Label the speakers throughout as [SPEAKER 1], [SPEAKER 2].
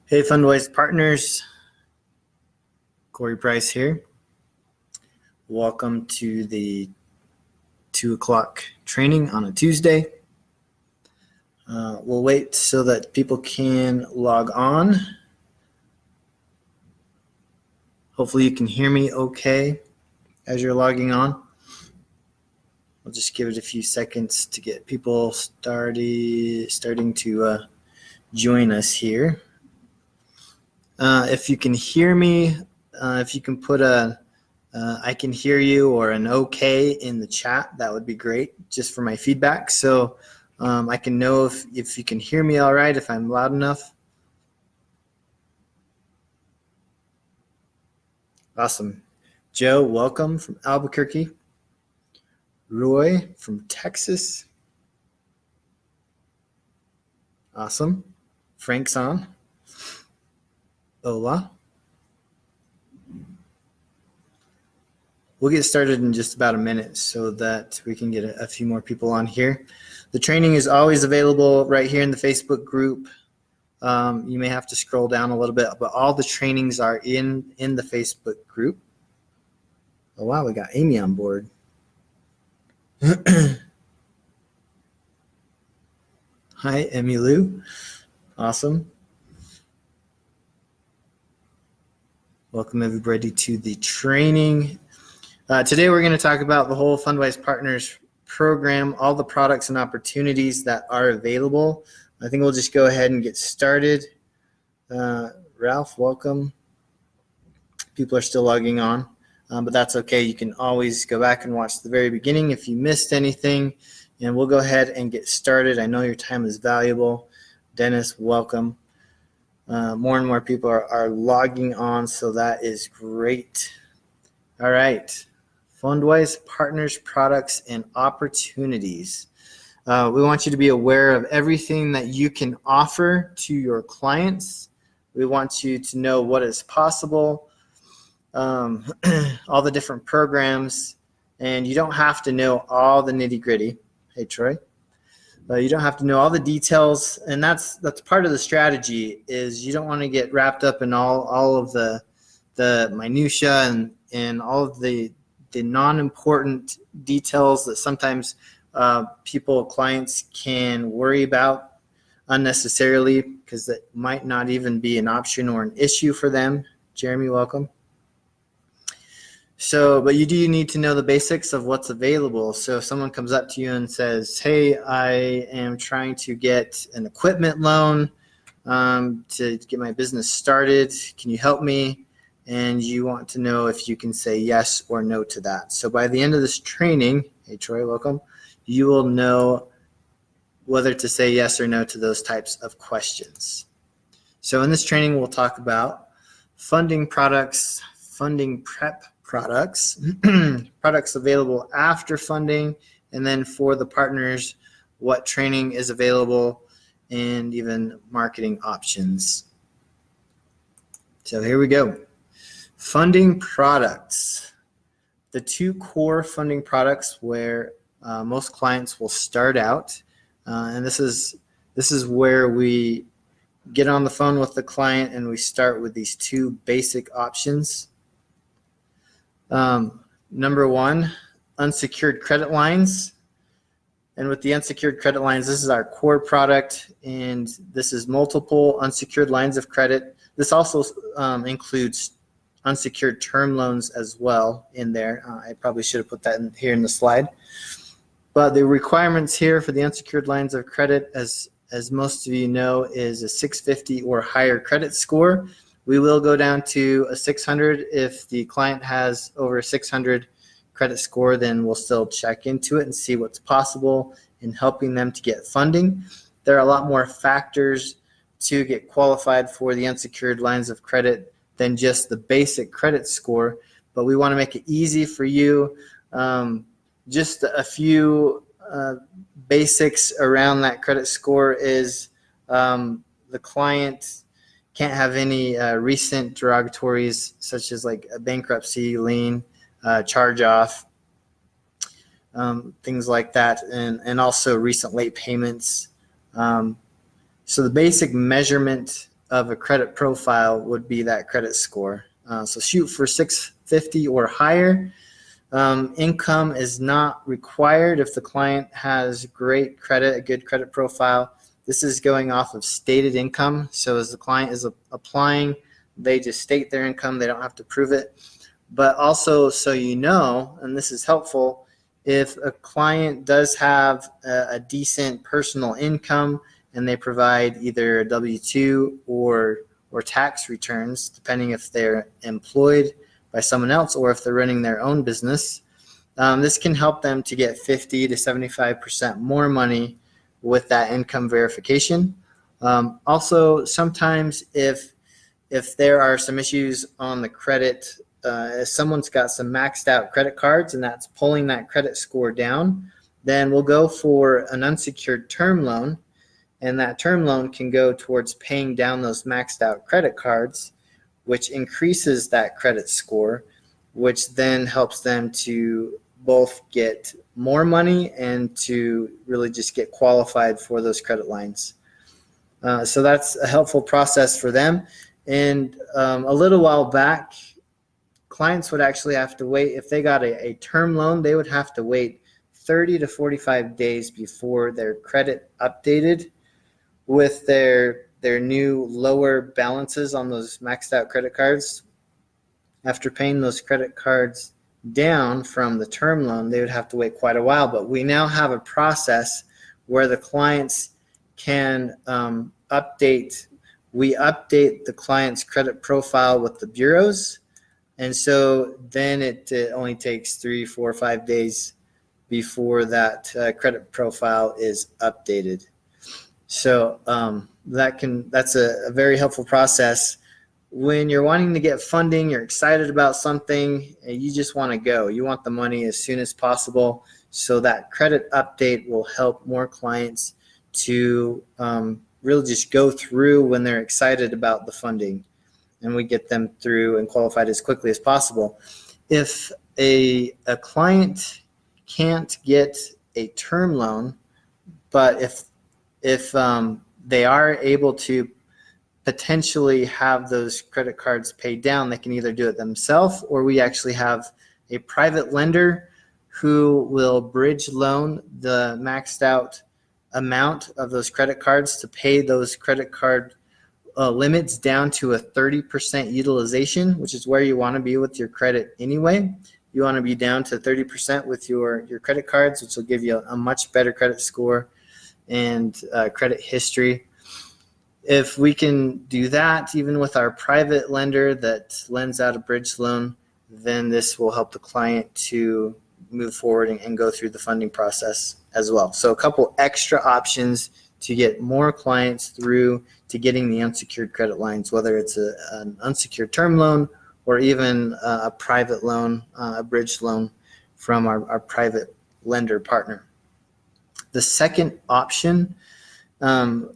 [SPEAKER 1] Hey, Fundwise Partners, Corey Price here. Welcome to the 2 o'clock training on a Tuesday. We'll wait so that people can log on. Hopefully you can hear me okay as you're logging on. I'll just give it a few seconds to get people starting to join us here. If you can hear me, if you can put a I can hear you or an okay in the chat, that would be great, just for my feedback. So I can know if you can hear me all right, if I'm loud enough. Awesome. Joe, welcome from Albuquerque. Roy from Texas. Awesome. Frank's on. Hola. We'll get started in just about a minute so that we can get a few more people on here. The training is always available right here in the Facebook group. You may have to scroll down a little bit, but all the trainings are in the Facebook group. Oh, wow, we got Amy on board. Hi, Emmy Lou. Awesome. Welcome everybody to the training. Today we're going to talk about the whole Fundwise Partners program, all the products and opportunities that are available. I think we'll just go ahead and get started. Ralph, welcome. People are still logging on, but that's okay. You can always go back and watch the very beginning if you missed anything, and we'll go ahead and get started. I know your time is valuable. Dennis, welcome. More and more people are logging on, so that is great. All right. Fundwise Partners products and opportunities. We want you to be aware of everything that you can offer to your clients. We want you to know what is possible, all the different programs, and you don't have to know all the nitty-gritty. Hey, Troy. You don't have to know all the details, and that's part of the strategy. Is you don't want to get wrapped up in all of the minutia and all of the non-important details that sometimes clients can worry about unnecessarily because that might not even be an option or an issue for them. Jeremy, welcome. So, but you do need to know the basics of what's available. So if someone comes up to you and says, hey, I am trying to get an equipment loan to get my business started. Can you help me? And you want to know if you can say yes or no to that. So by the end of this training, hey Troy, welcome, you will know whether to say yes or no to those types of questions. So in this training, we'll talk about funding products, funding prep products, products available after funding, and then for the partners, what training is available, and even marketing options. So here we go. Funding products. The two core funding products where most clients will start out, and this is where we get on the phone with the client and we start with these two basic options. Number one, unsecured credit lines. And with the unsecured credit lines, this is our core product, and this is multiple unsecured lines of credit. This also includes unsecured term loans as well in there. I probably should have put that in here in the slide. But the requirements here for the unsecured lines of credit, as most of you know, is a 650 or higher credit score. We will go down to a 600. If the client has over a 600 credit score, then we'll still check into it and see what's possible in helping them to get funding. There are a lot more factors to get qualified for the unsecured lines of credit than just the basic credit score, but we want to make it easy for you. Just a few basics around that credit score is the client can't have any recent derogatories such as like a bankruptcy, lien, charge off, things like that, and also recent late payments. So the basic measurement of a credit profile would be that credit score. So shoot for 650 or higher. Income is not required if the client has great credit, a good credit profile. This is going off of stated income. So as the client is applying, they just state their income. They don't have to prove it. But also, so you know, and this is helpful, if a client does have a decent personal income and they provide either a W-2 or tax returns, depending if they're employed by someone else or if they're running their own business, this can help them to get 50 to 75% more money with that income verification. Also, sometimes if there are some issues on the credit, if someone's got some maxed out credit cards and that's pulling that credit score down, then we'll go for an unsecured term loan, and that term loan can go towards paying down those maxed out credit cards, which increases that credit score, which then helps them to both get more money and to really just get qualified for those credit lines. So that's a helpful process for them. And a little while back, clients would actually have to wait. If they got a term loan, they would have to wait 30 to 45 days before their credit updated with their new lower balances on those maxed out credit cards. After paying those credit cards down from the term loan, they would have to wait quite a while. But we now have a process where the clients can update. We update the client's credit profile with the bureaus. And so then it only takes 3, 4, 5 days before that credit profile is updated. So that's a very helpful process. When you're wanting to get funding, you're excited about something, and you just want to go. You want the money as soon as possible. So that credit update will help more clients to really just go through when they're excited about the funding, and we get them through and qualified as quickly as possible. If a client can't get a term loan, but if they are able to potentially have those credit cards paid down, they can either do it themselves, or we actually have a private lender who will bridge loan the maxed out amount of those credit cards to pay those credit card limits down to a 30% utilization, which is where you want to be with your credit anyway. You want to be down to 30% with your credit cards, which will give you a much better credit score and credit history. If we can do that, even with our private lender that lends out a bridge loan, then this will help the client to move forward and go through the funding process as well. So a couple extra options to get more clients through to getting the unsecured credit lines, whether it's an unsecured term loan or even a private loan, a bridge loan from our private lender partner. The second option of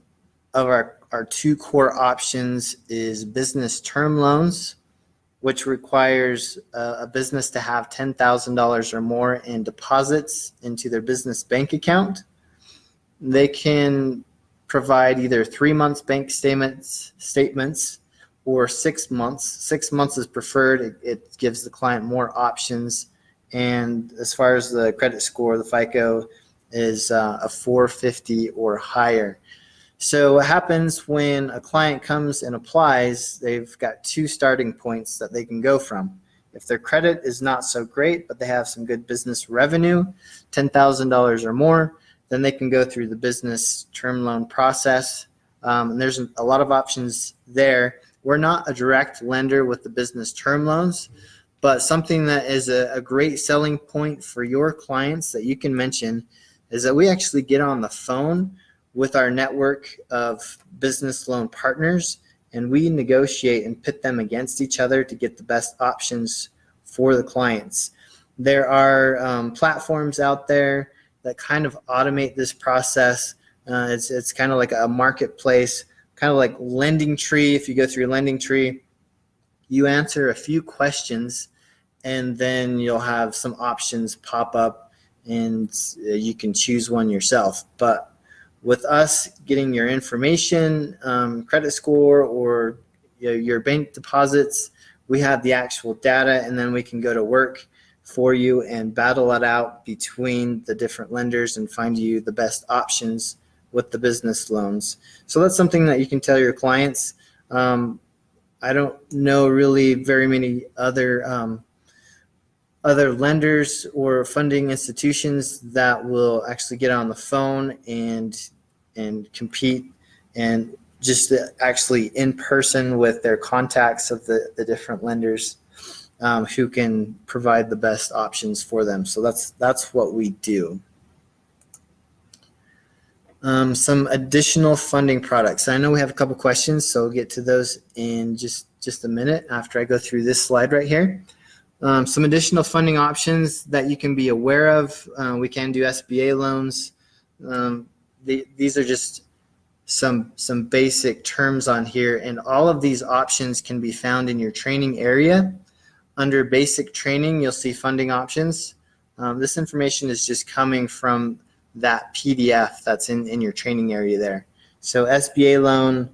[SPEAKER 1] our two core options is business term loans, which requires a business to have $10,000 or more in deposits into their business bank account. They can provide either 3 months bank statements or 6 months. 6 months is preferred. It gives the client more options. And as far as the credit score, the FICO is a 450 or higher. So what happens when a client comes and applies, they've got two starting points that they can go from. If their credit is not so great, but they have some good business revenue, $10,000 or more, then they can go through the business term loan process. And there's a lot of options there. We're not a direct lender with the business term loans, but something that is a great selling point for your clients that you can mention is that we actually get on the phone with our network of business loan partners, and we negotiate and pit them against each other to get the best options for the clients. There are platforms out there that kind of automate this process. It's kind of like a marketplace, kind of like Lending Tree. If you go through Lending Tree, you answer a few questions, and then you'll have some options pop up, and you can choose one yourself. But with us getting your information, credit score, or your bank deposits, we have the actual data, and then we can go to work for you and battle it out between the different lenders and find you the best options with the business loans. So that's something that you can tell your clients. I don't know really very many other lenders or funding institutions that will actually get on the phone and compete and just actually in person with their contacts of the different lenders who can provide the best options for them. So that's what we do. Some additional funding products. I know we have a couple questions, so we'll get to those in just a minute after I go through this slide right here. Some additional funding options that you can be aware of. We can do SBA loans. These are just some basic terms on here, and all of these options can be found in your training area. Under basic training, you'll see funding options. This information is just coming from that PDF that's in your training area there. So SBA loan,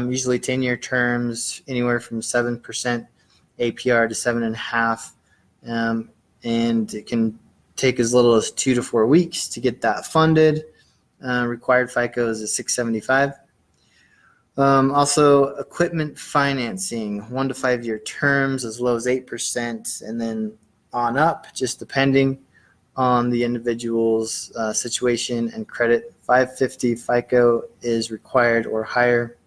[SPEAKER 1] usually 10-year terms, anywhere from 7% APR to 7.5%, and it can take as little as 2 to 4 weeks to get that funded. Required FICO is a 675. Also, equipment financing, 1 to 5 year terms, as low as 8%, and then on up, just depending on the individual's situation and credit. 550 FICO is required or higher.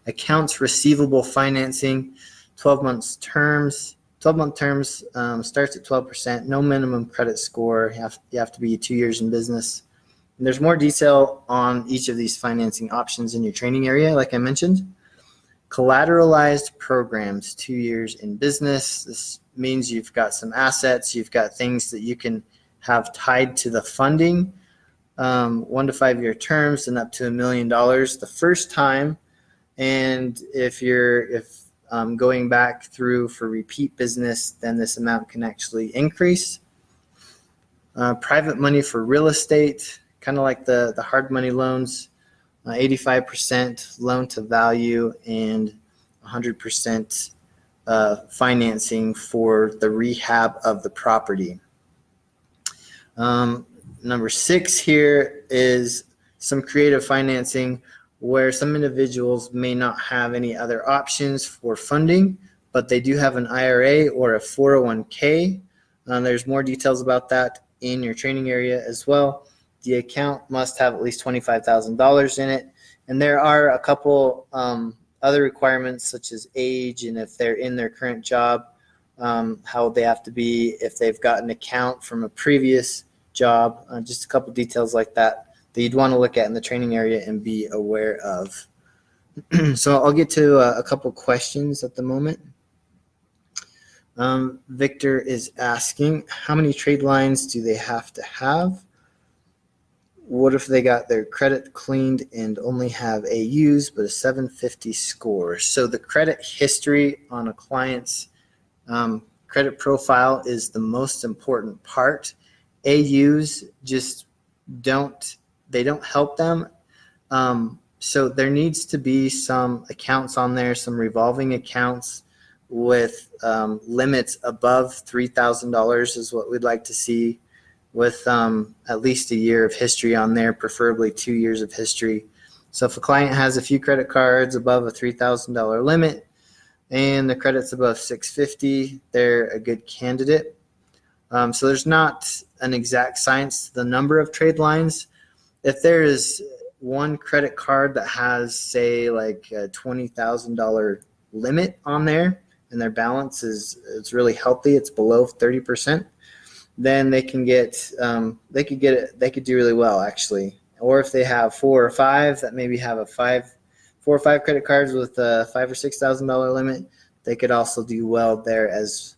[SPEAKER 1] Accounts receivable financing, 12 month terms starts at 12%. No minimum credit score. You have to be 2 years in business. And there's more detail on each of these financing options in your training area, like I mentioned. Collateralized programs, 2 years in business. This means you've got some assets, you've got things that you can have tied to the funding. 1 to 5 year terms and up to $1 million the first time. And if going back through for repeat business, then this amount can actually increase. Private money for real estate, kind of like the hard money loans, 85% loan to value and 100% financing for the rehab of the property. Number 6 here is some creative financing where some individuals may not have any other options for funding, but they do have an IRA or a 401k. There's more details about that in your training area as well. The account must have at least $25,000 in it. And there are a couple other requirements such as age and if they're in their current job, how they have to be, if they've got an account from a previous job, just a couple details like that you'd want to look at in the training area and be aware of. So I'll get to a couple questions at the moment. Victor is asking, how many trade lines do they have to have? What if they got their credit cleaned and only have AUs but a 750 score? So the credit history on a client's credit profile is the most important part. AUs just don't help them. So there needs to be some accounts on there, some revolving accounts with limits above $3,000 is what we'd like to see, with at least a year of history on there, preferably 2 years of history. So if a client has a few credit cards above a $3,000 limit and the credit's above 650, they're a good candidate. So there's not an exact science to the number of trade lines. If there is one credit card that has, say, like a $20,000 limit on there and their balance is really healthy, it's below 30%, then they can they could do really well actually. Or if they have 4 or 5 that maybe have 4 or 5 credit cards with a $5,000 or $6,000 limit, they could also do well there as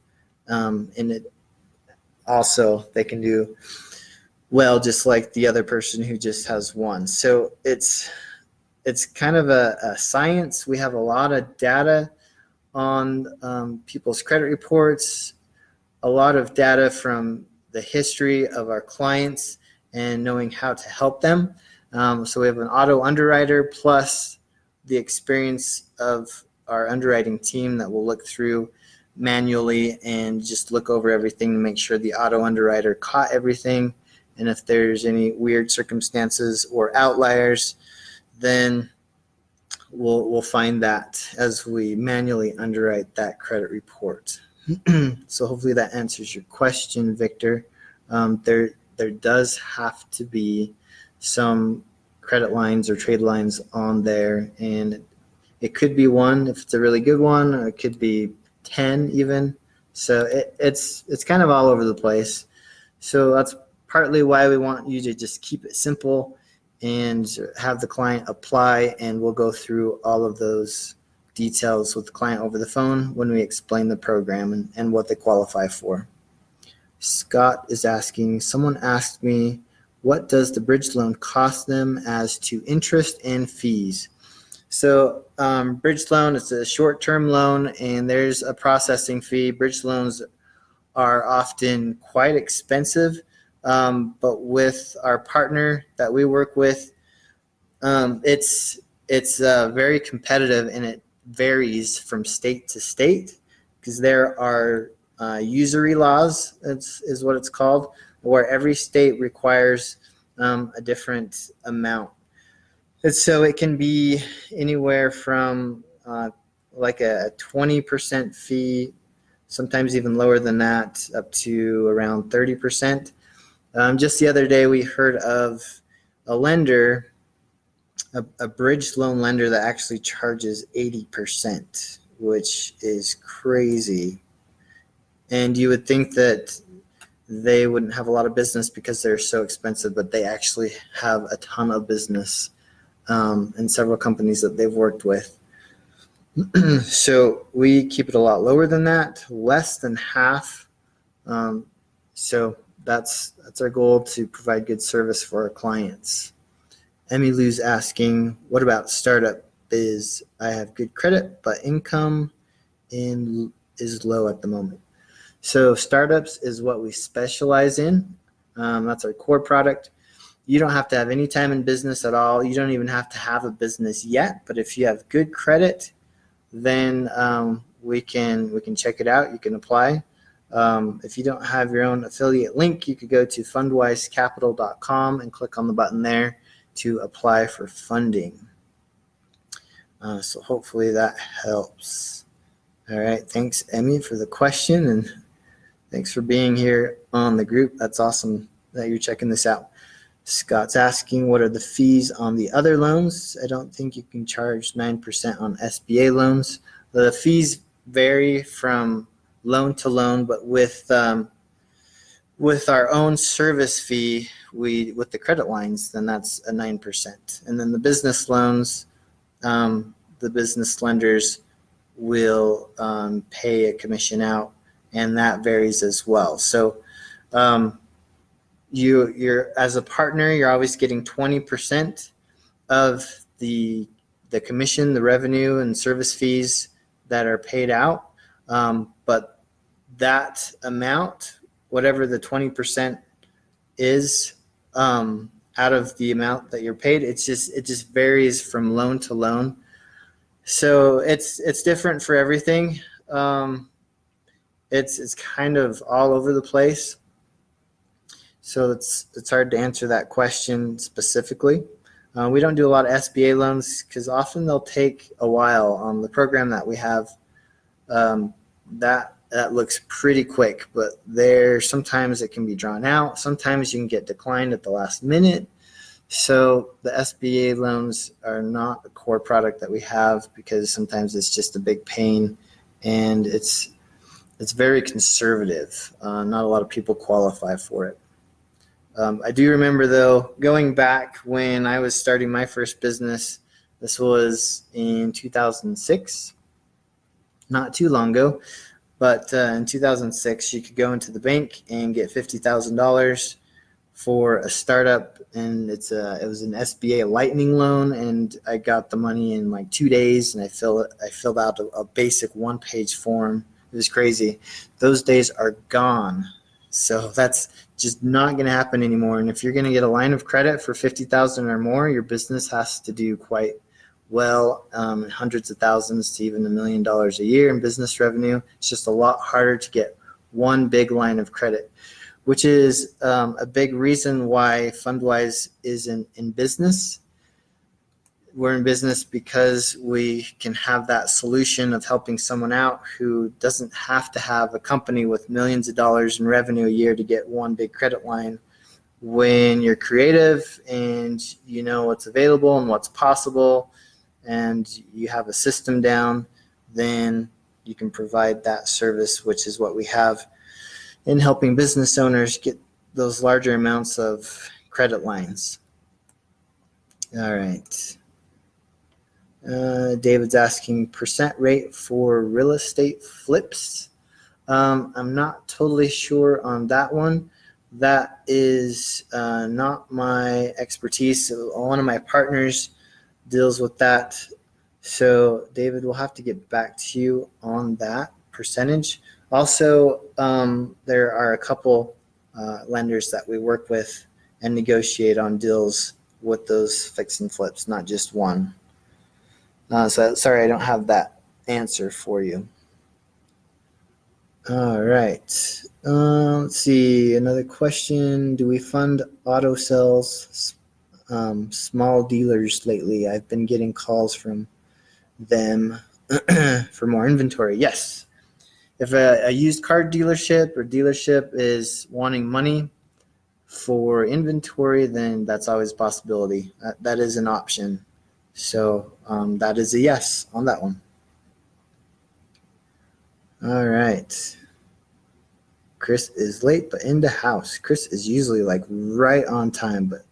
[SPEAKER 1] in it. Also, they can do well just like the other person who just has one. So it's kind of a science. We have a lot of data on people's credit reports, a lot of data from the history of our clients and knowing how to help them. So we have an auto underwriter plus the experience of our underwriting team that will look through manually and just look over everything to make sure the auto underwriter caught everything. And if there's any weird circumstances or outliers, then we'll find that as we manually underwrite that credit report. So hopefully that answers your question, Victor. There does have to be some credit lines or trade lines on there, and it could be one if it's a really good one, or it could be 10 even. So it's kind of all over the place. So that's partly why we want you to just keep it simple and have the client apply, and we'll go through all of those details with the client over the phone when we explain the program and what they qualify for. Scott is asking, someone asked me, what does the bridge loan cost them as to interest and fees? So bridge loan is a short-term loan, and there's a processing fee. Bridge loans are often quite expensive, but with our partner that we work with, it's very competitive, and it varies from state to state because there are usury laws, is what it's called, where every state requires a different amount. And so it can be anywhere from like a 20% fee, sometimes even lower than that, up to around 30%. Just the other day, we heard of a lender, a bridge loan lender that actually charges 80%, which is crazy. And you would think that they wouldn't have a lot of business because they're so expensive, but they actually have a ton of business and several companies that they've worked with. So we keep it a lot lower than that, less than half. So that's our goal, to provide good service for our clients. Emmy Lou's asking, what about startup biz? I have good credit, but income is low at the moment. So startups is what we specialize in. That's our core product. You don't have to have any time in business at all. You don't even have to have a business yet. But if you have good credit, then we can check it out. You can apply. If you don't have your own affiliate link, you could go to fundwisecapital.com and click on the button there to apply for funding. So hopefully that helps. All right. Thanks, Emmy, for the question, and thanks for being here on the group. That's awesome that you're checking this out. Scott's asking, what are the fees on the other loans? I don't think you can charge 9% on SBA loans. The fees vary from loan to loan, but with our own service fee, with the credit lines, then that's a 9%. And then the business loans, the business lenders will pay a commission out, and that varies as well. So you're as a partner, you're always getting 20% of the commission, the revenue, and service fees that are paid out. But that amount, whatever the 20% is out of the amount that you're paid, it just varies from loan to loan. So it's different for everything. It's kind of all over the place. So it's hard to answer that question specifically. We don't do a lot of SBA loans because often they'll take a while. On the program that we have, that looks pretty quick, but sometimes it can be drawn out. Sometimes you can get declined at the last minute. So the SBA loans are not a core product that we have because sometimes it's just a big pain, and it's very conservative. Not a lot of people qualify for it. I do remember, though, going back when I was starting my first business, this was in 2006, not too long ago, but in 2006, you could go into the bank and get $50,000 for a startup, and it was an SBA Lightning loan, and I got the money in like 2 days, and I filled out a basic one-page form. It was crazy. Those days are gone. So that's just not going to happen anymore. And if you're going to get a line of credit for $50,000 or more, your business has to do quite well, hundreds of thousands to even $1 million a year in business revenue. It's just a lot harder to get one big line of credit, which is a big reason why Fundwise isn't in business. We're in business because we can have that solution of helping someone out who doesn't have to have a company with millions of dollars in revenue a year to get one big credit line. When you're creative and you know what's available and what's possible and you have a system down, then you can provide that service, which is what we have in helping business owners get those larger amounts of credit lines. All right. David's asking percent rate for real estate flips. I'm not totally sure on that one. That is not my expertise. One of my partners deals with that. So David, we'll have to get back to you on that percentage. Also, there are a couple lenders that we work with and negotiate on deals with those fix and flips, not just one. So sorry, I don't have that answer for you. All right. Let's see. Another question. Do we fund auto sales, small dealers lately? I've been getting calls from them for more inventory. Yes. If a used car dealership or dealership is wanting money for inventory, then that's always a possibility. That is an option. So that is a yes on that one. All right. Chris is late, but in the house. Chris is usually like right on time, but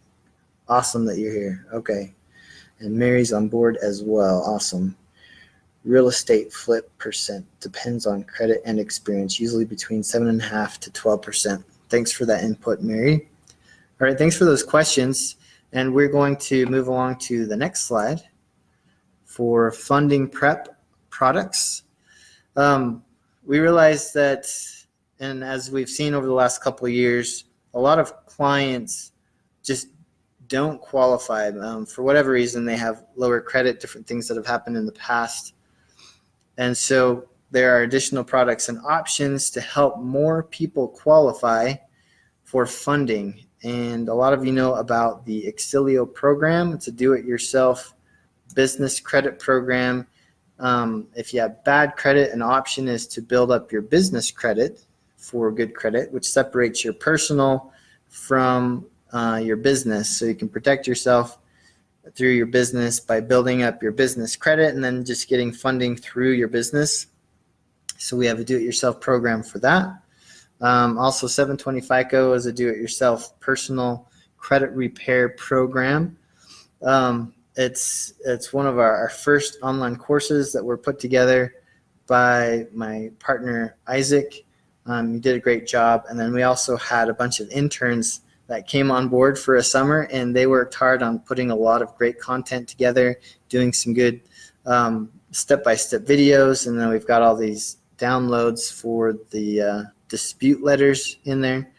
[SPEAKER 1] awesome that you're here. Okay. And Mary's on board as well. Awesome. Real estate flip percent depends on credit and experience, usually between 7.5% to 12%. Thanks for that input, Mary. All right. Thanks for those questions. And we're going to move along to the next slide for funding prep products. We realized that, and as we've seen over the last couple of years, a lot of clients just don't qualify. For whatever reason, they have lower credit, different things that have happened in the past. And so there are additional products and options to help more people qualify for funding. And a lot of you know about the Exilio program. It's a do-it-yourself business credit program. If you have bad credit, an option is to build up your business credit for good credit, which separates your personal from your business. So you can protect yourself through your business by building up your business credit and then just getting funding through your business. So we have a do-it-yourself program for that. Also, 720 FICO is a do-it-yourself personal credit repair program. It's one of our first online courses that were put together by my partner, Isaac. He did a great job. And then we also had a bunch of interns that came on board for a summer, and they worked hard on putting a lot of great content together, doing some good step-by-step videos. And then we've got all these downloads for the dispute letters in there.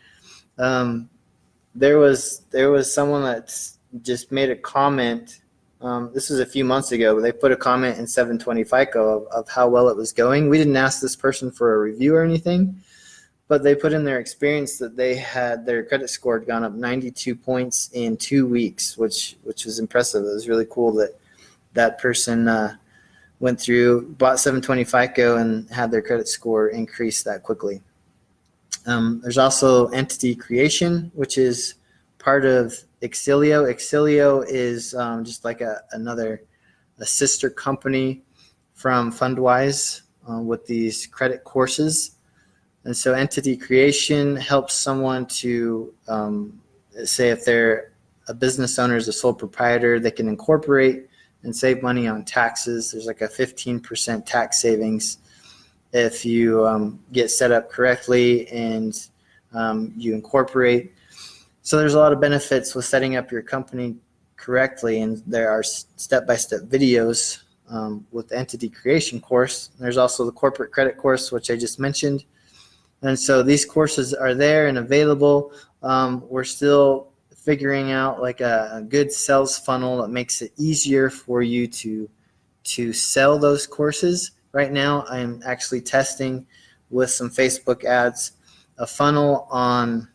[SPEAKER 1] There was someone that just made a comment. This was a few months ago, but they put a comment in 720 FICO of how well it was going. We didn't ask this person for a review or anything, but they put in their experience that they had their credit score had gone up 92 points in 2 weeks, which was impressive. It was really cool that person went through, bought 720 FICO, and had their credit score increase that quickly. There's also entity creation, which is part of Exilio. Exilio is just like a sister company from Fundwise with these credit courses. And so entity creation helps someone to say if they're a business owner, as a sole proprietor, they can incorporate and save money on taxes. There's like a 15% tax savings if you get set up correctly and you incorporate. So there's a lot of benefits with setting up your company correctly, and there are step-by-step videos with the entity creation course. There's also the corporate credit course, which I just mentioned. And so these courses are there and available. We're still figuring out like a good sales funnel that makes it easier for you to sell those courses. Right now, I'm actually testing with some Facebook ads a funnel on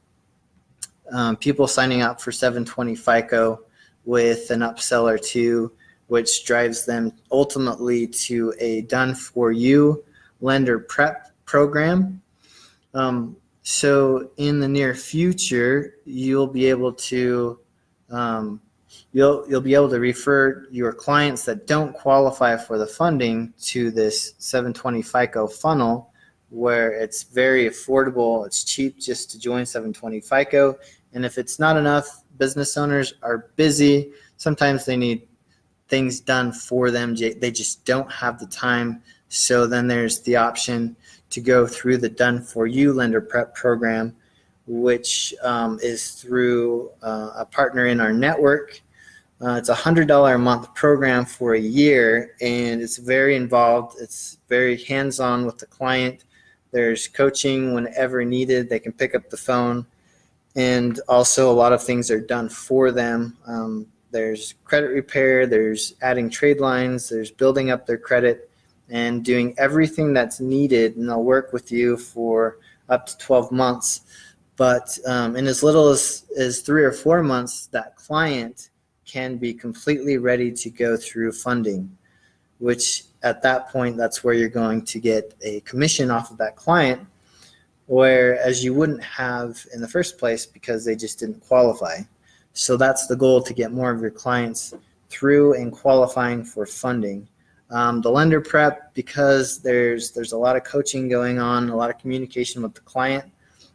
[SPEAKER 1] people signing up for 720 FICO with an upsell or two, which drives them ultimately to a done-for-you lender prep program. So in the near future, you'll be able to you'll be able to refer your clients that don't qualify for the funding to this 720 FICO funnel, where it's very affordable. It's cheap just to join 720 FICO. And if it's not enough, business owners are busy. Sometimes they need things done for them. They just don't have the time. So then there's the option to go through the Done For You Lender Prep program, which is through a partner in our network. It's a $100 a month program for a year, and it's very involved. It's very hands-on with the client. There's coaching whenever needed. They can pick up the phone, and also a lot of things are done for them. There's credit repair, there's adding trade lines, there's building up their credit, and doing everything that's needed, and they'll work with you for up to 12 months. But in as little as 3 or 4 months, that client can be completely ready to go through funding, which at that point, that's where you're going to get a commission off of that client, whereas you wouldn't have in the first place because they just didn't qualify. So that's the goal, to get more of your clients through and qualifying for funding. The lender prep, because there's a lot of coaching going on, a lot of communication with the client.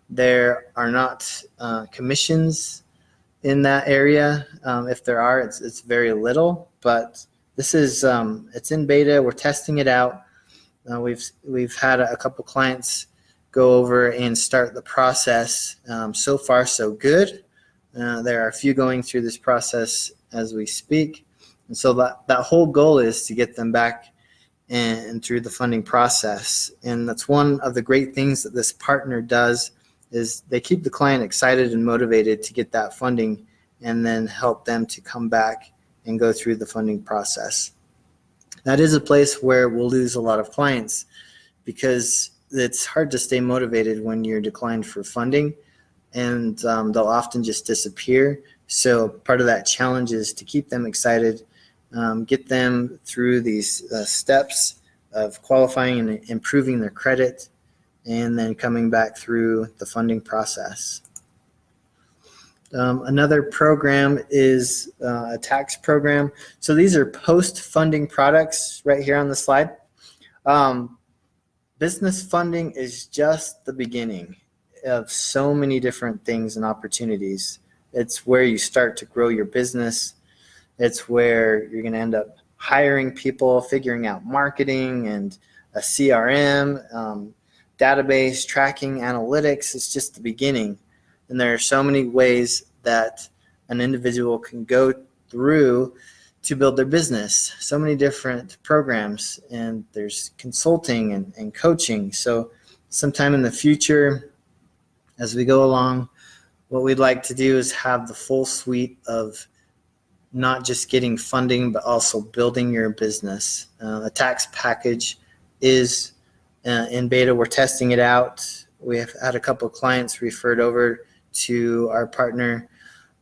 [SPEAKER 1] There are not commissions in that area. If there are, it's very little. But this is it's in beta. We're testing it out. We've had a couple clients go over and start the process. So far, so good. There are a few going through this process as we speak. And so that whole goal is to get them back and through the funding process. And that's one of the great things that this partner does, is they keep the client excited and motivated to get that funding, and then help them to come back and go through the funding process. That is a place where we'll lose a lot of clients, because it's hard to stay motivated when you're declined for funding, and they'll often just disappear. So part of that challenge is to keep them excited, get them through these steps of qualifying and improving their credit, and then coming back through the funding process. Another program is a tax program. So these are post-funding products right here on the slide. Business funding is just the beginning of so many different things and opportunities. It's where you start to grow your business. It's where you're going to end up hiring people, figuring out marketing and a CRM, database, tracking, analytics. It's just the beginning. And there are so many ways that an individual can go through to build their business. So many different programs, and there's consulting and coaching. So sometime in the future, as we go along, what we'd like to do is have the full suite of not just getting funding, but also building your business. A tax package is in beta. We're testing it out. We have had a couple of clients referred over to our partner.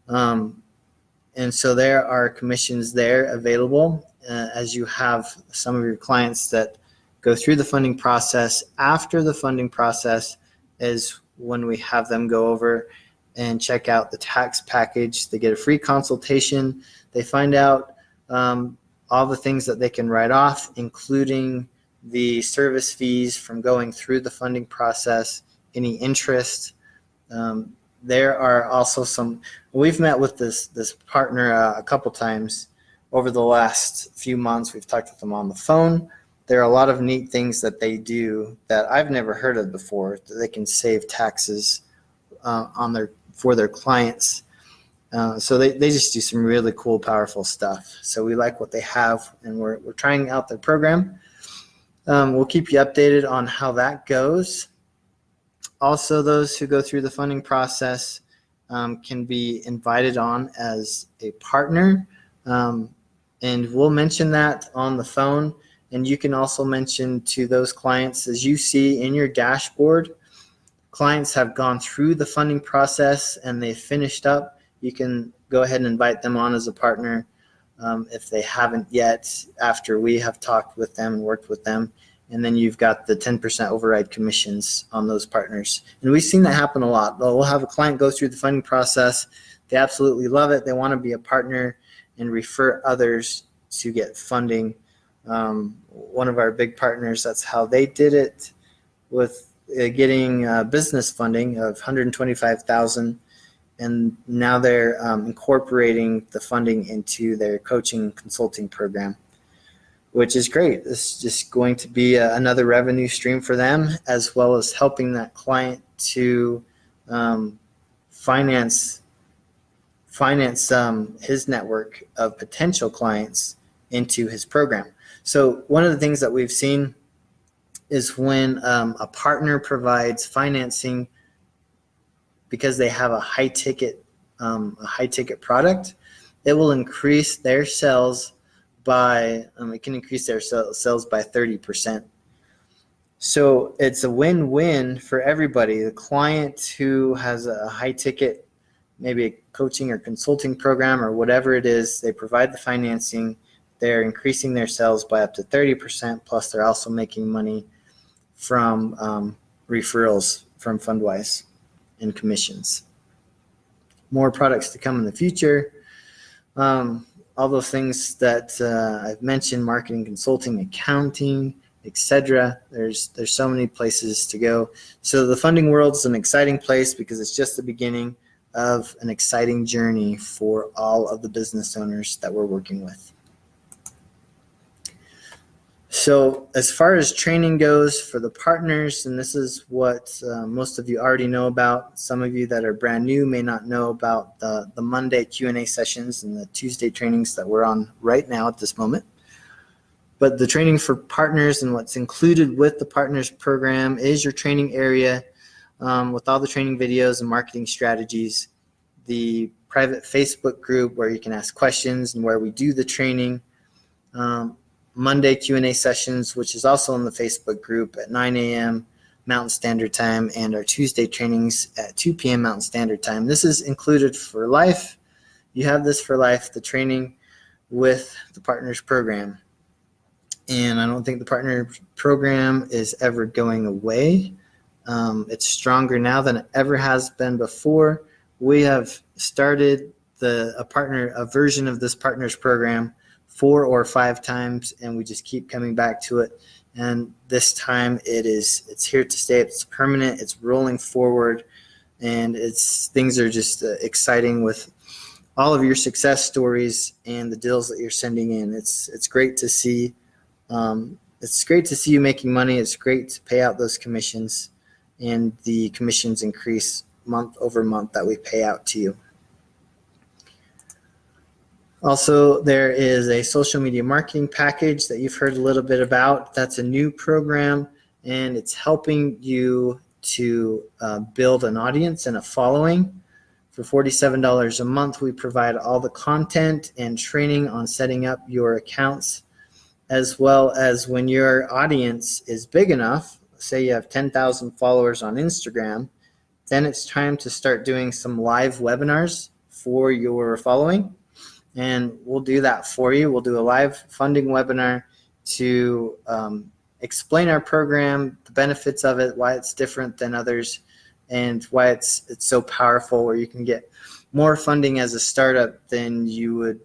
[SPEAKER 1] And so there are commissions there available as you have some of your clients that go through the funding process. After the funding process is when we have them go over and check out the tax package. They get a free consultation. They find out all the things that they can write off, including the service fees from going through the funding process, any interest. There are also some, we've met with this partner a couple times over the last few months. We've talked with them on the phone. There are a lot of neat things that they do that I've never heard of before, that they can save taxes for their clients. So they just do some really cool, powerful stuff. So we like what they have, and we're trying out their program. We'll keep you updated on how that goes. Also, those who go through the funding process can be invited on as a partner. And we'll mention that on the phone. And you can also mention to those clients, as you see in your dashboard, clients have gone through the funding process and they've finished up. You can go ahead and invite them on as a partner if they haven't yet, after we have talked with them and worked with them. And then you've got the 10% override commissions on those partners. And we've seen that happen a lot. We'll have a client go through the funding process. They absolutely love it. They want to be a partner and refer others to get funding. One of our big partners, that's how they did it, with getting business funding of $125,000, and now they're incorporating the funding into their coaching consulting program, which is great. This is just going to be another revenue stream for them, as well as helping that client to finance his network of potential clients into his program. So one of the things that we've seen is when a partner provides financing because they have a high ticket product, it will increase their sales by it can increase their sales by 30%. So it's a win-win for everybody. The client who has a high ticket, maybe a coaching or consulting program or whatever it is, they provide the financing, they're increasing their sales by up to 30%, plus they're also making money from referrals from Fundwise and commissions. More products to come in the future. All those things that I've mentioned, marketing, consulting, accounting, etc. There's so many places to go. So the funding world is an exciting place because it's just the beginning of an exciting journey for all of the business owners that we're working with. So as far as training goes for the partners, and this is what most of you already know about, some of you that are brand new may not know about the Monday Q&A sessions and the Tuesday trainings that we're on right now at this moment. But the training for partners and what's included with the partners program is your training area with all the training videos and marketing strategies, the private Facebook group where you can ask questions and where we do the training, Monday Q&A sessions, which is also in the Facebook group at 9 a.m. Mountain Standard Time, and our Tuesday trainings at 2 p.m. Mountain Standard Time. This is included for life. You have this for life, the training with the Partners Program. And I don't think the Partners Program is ever going away. It's stronger now than it ever has been before. We have started a version of this Partners Program 4 or 5 times, and we just keep coming back to it. And this time it's here to stay. It's permanent. It's rolling forward, and things are just exciting with all of your success stories and the deals that you're sending in. It's great to see. It's great to see you making money. It's great to pay out those commissions, and the commissions increase month over month that we pay out to you. Also, there is a social media marketing package that you've heard a little bit about. That's a new program, and it's helping you to build an audience and a following. For $47 a month, we provide all the content and training on setting up your accounts, as well as when your audience is big enough, say you have 10,000 followers on Instagram, then it's time to start doing some live webinars for your following. And we'll do that for you. We'll do a live funding webinar to explain our program, the benefits of it, why it's different than others, and why it's so powerful, where you can get more funding as a startup than you would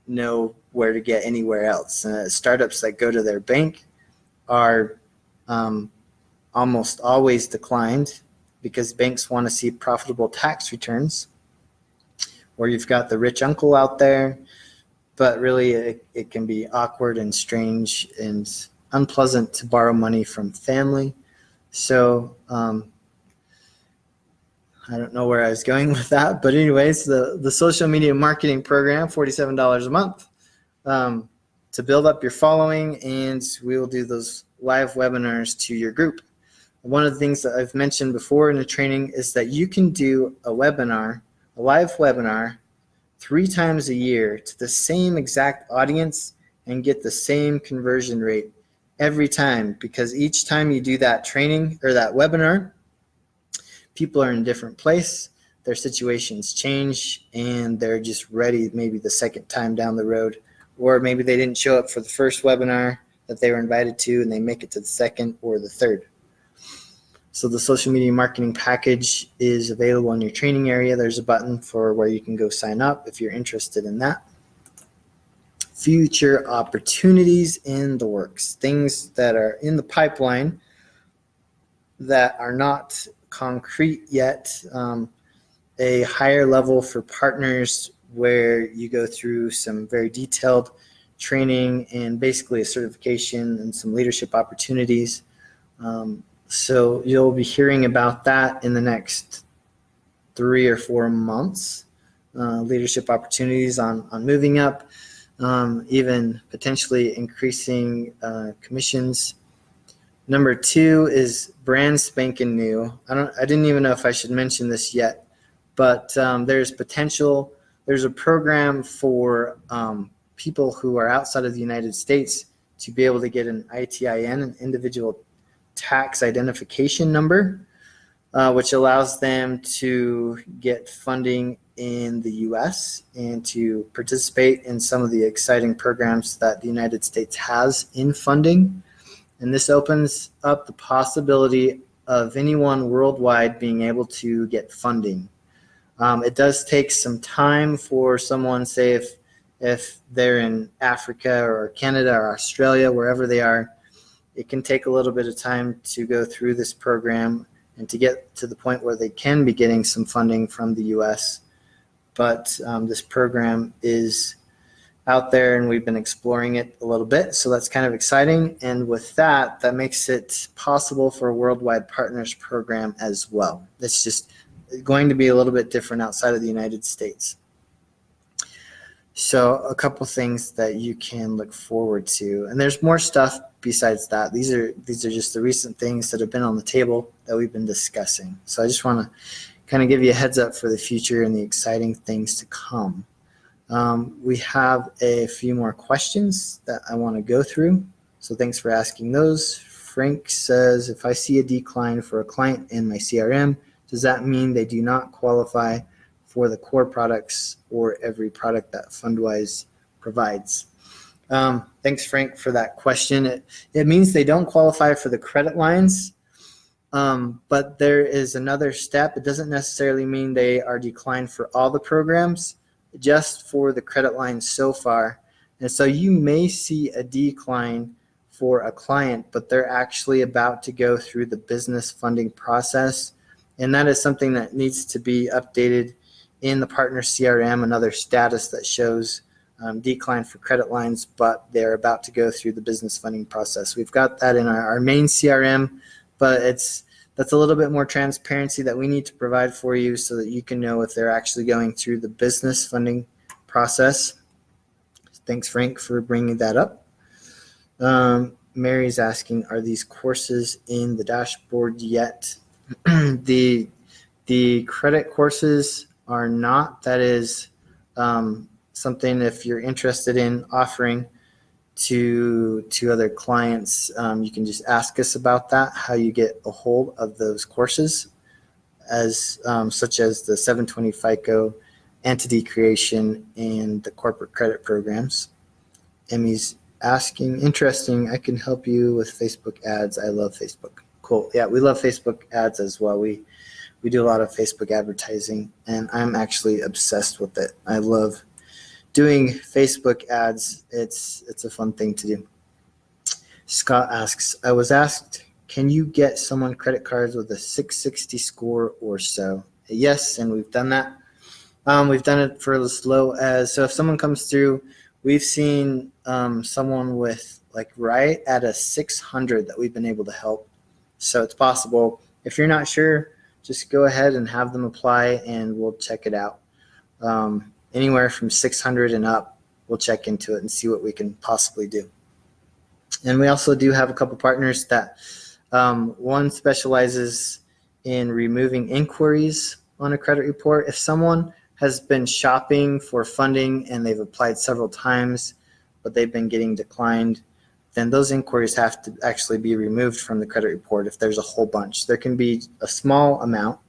[SPEAKER 1] know where to get anywhere else. Startups that go to their bank are almost always declined because banks want to see profitable tax returns. Or you've got the rich uncle out there, but really it can be awkward and strange and unpleasant to borrow money from family. So I don't know where I was going with that, but anyways, the social media marketing program, $47 a month to build up your following, and we will do those live webinars to your group. One of the things that I've mentioned before in the training is that you can do a webinar a live webinar 3 times a year to the same exact audience and get the same conversion rate every time, because each time you do that training or that webinar, people are in a different place, their situations change, and they're just ready maybe the second time down the road, or maybe they didn't show up for the first webinar that they were invited to and they make it to the second or the third. So the social media marketing package is available in your training area. There's a button for where you can go sign up if you're interested in that. Future opportunities in the works, things that are in the pipeline that are not concrete yet. A higher level for partners where you go through some very detailed training and basically a certification and some leadership opportunities. So you'll be hearing about that in the next 3 or 4 months. Leadership opportunities on moving up, even potentially increasing commissions. Number 2 is brand spanking new. I didn't even know if I should mention this yet, but there's potential. There's a program for people who are outside of the United States to be able to get an ITIN, an individual tax identification number, which allows them to get funding in the U.S. and to participate in some of the exciting programs that the United States has in funding. And this opens up the possibility of anyone worldwide being able to get funding. It does take some time for someone, say if they're in Africa or Canada or Australia, wherever they are, it can take a little bit of time to go through this program and to get to the point where they can be getting some funding from the U.S. But this program is out there and we've been exploring it a little bit. So that's kind of exciting. And with that, that makes it possible for a worldwide partners program as well. It's just going to be a little bit different outside of the United States. So a couple things that you can look forward to, and there's more stuff besides that. These are just the recent things that have been on the table that we've been discussing. So I just want to kind of give you a heads up for the future and the exciting things to come. We have a few more questions that I want to go through. So thanks for asking those. Frank says, if I see a decline for a client in my CRM, does that mean they do not qualify for the core products or every product that Fundwise provides? Thanks, Frank, for that question. It means they don't qualify for the credit lines, but there is another step. It doesn't necessarily mean they are declined for all the programs, just for the credit lines so far. And so you may see a decline for a client, but they're actually about to go through the business funding process. And that is something that needs to be updated in the partner CRM, another status that shows decline for credit lines, but they're about to go through the business funding process. We've got that in our main CRM, but that's a little bit more transparency that we need to provide for you so that you can know if they're actually going through the business funding process. Thanks, Frank, for bringing that up. Mary's asking, are these courses in the dashboard yet? The credit courses are not. That is something, if you're interested in offering to other clients, you can just ask us about that, how you get a hold of those courses, as such as the 720 FICO, entity creation, and the corporate credit programs. Emmy's asking, interesting, I can help you with Facebook ads. I love Facebook. Cool. Yeah, we love Facebook ads as well. We do a lot of Facebook advertising, and I'm actually obsessed with it. I love doing Facebook ads. It's a fun thing to do. Scott asks, I was asked, can you get someone credit cards with a 660 score or so? Yes, and we've done that. We've done it for as low as, so if someone comes through, we've seen someone with like right at a 600 that we've been able to help. So it's possible. If you're not sure, just go ahead and have them apply and we'll check it out. Anywhere from 600 and up, we'll check into it and see what we can possibly do. And we also do have a couple partners that one specializes in removing inquiries on a credit report. If someone has been shopping for funding and they've applied several times, but they've been getting declined, then those inquiries have to actually be removed from the credit report if there's a whole bunch. There can be a small amount,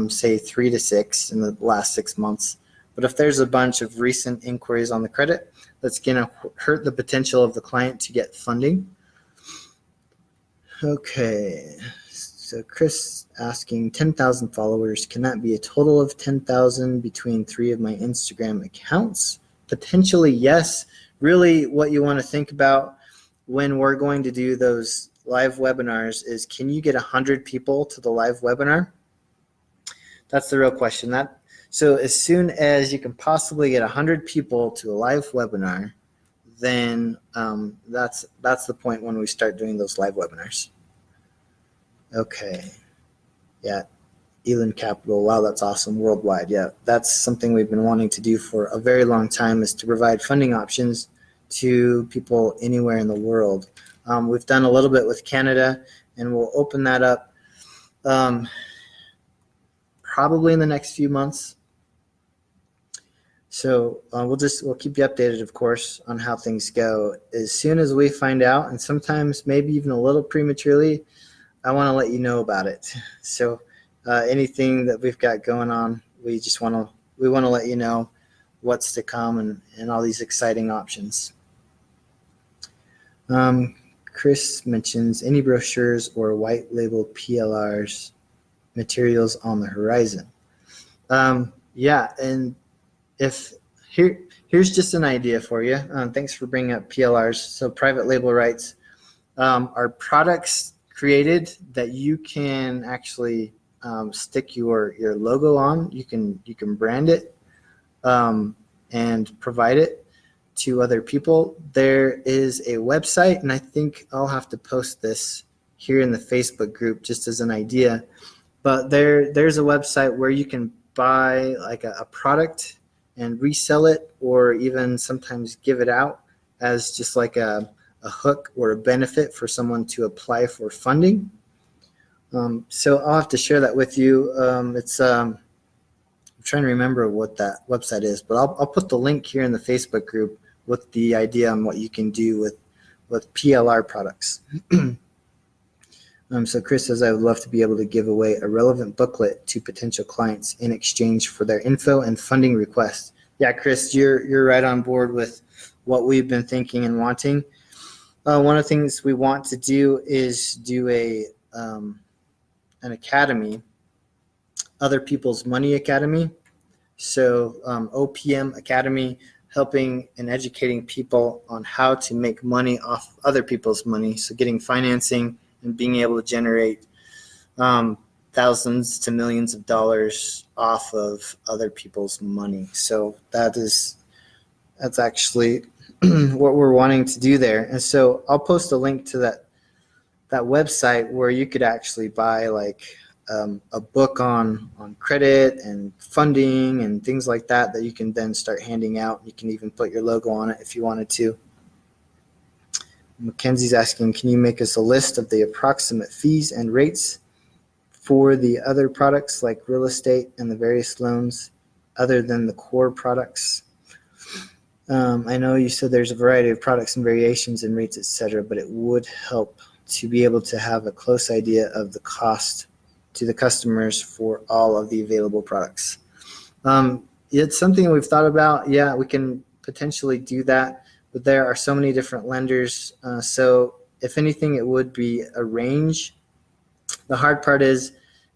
[SPEAKER 1] say 3 to 6 in the last 6 months. But if there's a bunch of recent inquiries on the credit, that's going to hurt the potential of the client to get funding. Okay, so Chris asking 10,000 followers. Can that be a total of 10,000 between 3 of my Instagram accounts? Potentially, yes. Really, what you want to think about when we're going to do those live webinars is, can you get 100 people to the live webinar? That's the real question. So as soon as you can possibly get 100 people to a live webinar, then that's the point when we start doing those live webinars. Okay. Yeah. Elon Capital. Wow, that's awesome. Worldwide. Yeah, that's something we've been wanting to do for a very long time, is to provide funding options to people anywhere in the world. We've done a little bit with Canada, and we'll open that up probably in the next few months. So we'll keep you updated, of course, on how things go. As soon as we find out, and sometimes maybe even a little prematurely, I want to let you know about it. So anything that we've got going on, we want to let you know what's to come and all these exciting options. Chris mentions any brochures or white label PLRs materials on the horizon. Yeah, and here's just an idea for you. Thanks for bringing up PLRs. So private label rights are products created that you can actually stick your logo on. You can brand it and provide it to other people. There is a website, and I think I'll have to post this here in the Facebook group just as an idea. But there's a website where you can buy like a product and resell it, or even sometimes give it out as just like a hook or a benefit for someone to apply for funding. So I'll have to share that with you. I'm trying to remember what that website is, but I'll put the link here in the Facebook group with the idea on what you can do with PLR products. So Chris says, I would love to be able to give away a relevant booklet to potential clients in exchange for their info and funding requests. Yeah, Chris, you're right on board with what we've been thinking and wanting. One of the things we want to do is do an academy, Other People's Money Academy. So OPM Academy, helping and educating people on how to make money off other people's money. So getting financing and being able to generate thousands to millions of dollars off of other people's money. So that's actually what we're wanting to do there. And so I'll post a link to that website where you could actually buy like a book on credit and funding and things like that you can then start handing out. You can even put your logo on it if you wanted to. Mackenzie's asking, can you make us a list of the approximate fees and rates for the other products like real estate and the various loans other than the core products? I know you said there's a variety of products and variations in rates, etc., but it would help to be able to have a close idea of the cost to the customers for all of the available products. It's something we've thought about. Yeah, we can potentially do that, but there are so many different lenders. So if anything, it would be a range. The hard part is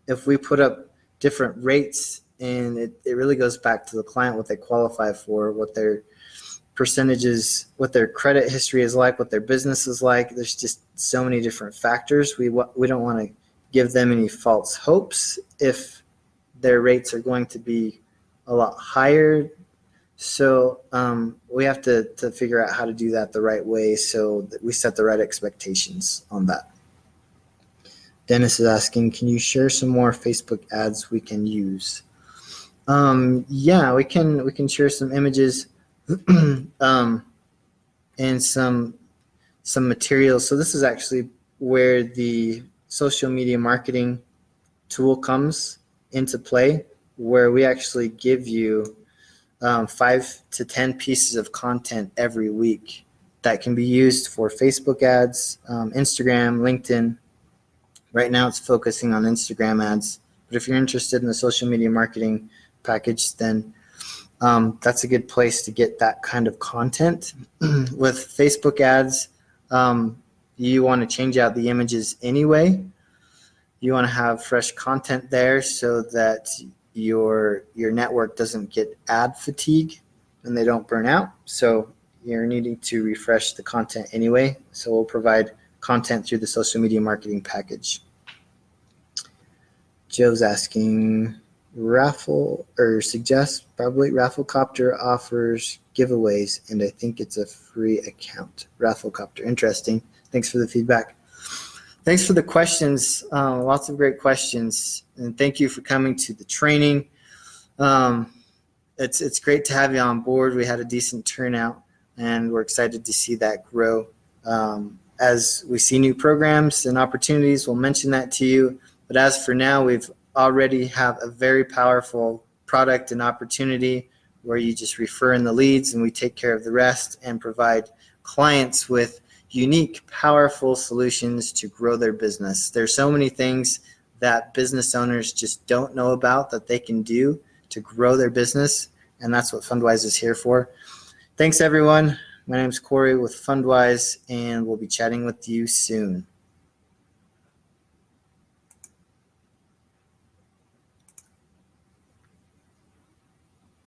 [SPEAKER 1] if we put up different rates, and it really goes back to the client, what they qualify for, what their percentages, what their credit history is like, what their business is like. There's just so many different factors. We don't want to give them any false hopes if their rates are going to be a lot higher. So we have to figure out how to do that the right way so that we set the right expectations on that. Dennis is asking, can you share some more Facebook ads we can use? Yeah, we can share some images and some materials. So this is actually where the social media marketing tool comes into play. where we actually give you 5 to 10 pieces of content every week that can be used for Facebook ads, Instagram, LinkedIn. Right now it's focusing on Instagram ads, but if you're interested in the social media marketing package, then that's a good place to get that kind of content. With Facebook ads, you want to change out the images anyway. You want to have fresh content there so that your network doesn't get ad fatigue and they don't burn out. So you're needing to refresh the content anyway. So we'll provide content through the social media marketing package. Joe's asking, raffle or suggests probably Rafflecopter offers giveaways, and I think it's a free account. Rafflecopter, interesting. Thanks for the feedback. Thanks for the questions. Lots of great questions, and thank you for coming to the training. It's great to have you on board. We had a decent turnout, and we're excited to see that grow. As we see new programs and opportunities, we'll mention that to you. But as for now, we've already have a very powerful product and opportunity where you just refer in the leads and we take care of the rest and provide clients with unique, powerful solutions to grow their business. There's so many things that business owners just don't know about that they can do to grow their business, and that's what Fundwise is here for. Thanks, everyone. My name is Corey with Fundwise, and we'll be chatting with you soon.